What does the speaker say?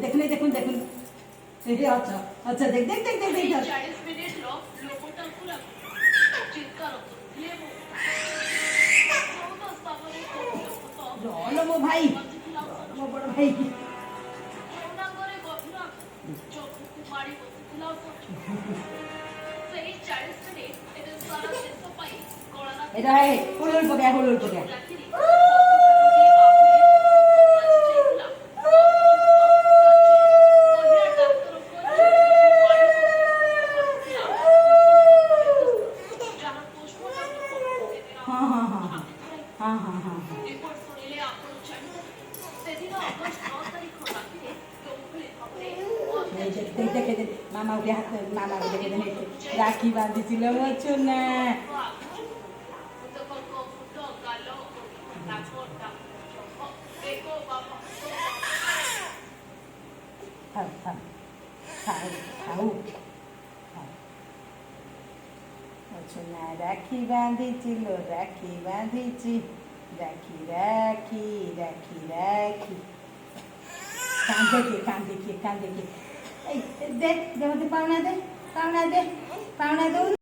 দেখুন দেখুন দেখুন। আচ্ছা আচ্ছা, দেখ দেখ দেখ দেখ দেখ। 40 মিনিট লোকটা পুরো চিৎকার হতো লেবু রলবো ভাই, রলবো বড় ভাই। এটা হলুদ পকে হলুদ পকে। हाँ हाँ हाँ हाँ हाँ हाँ हाँ। मामा उठे हाथ मामा उठे राखी बांधी ना। खाओ खाओ खाओ खाओ না রাখি বাঁধিছিল রাখি বাঁধিছি রাখি রাখি রাখি রাখি। কান দেখে এই দেখ, পাওনা দে পাওনা দে পাওনা দে।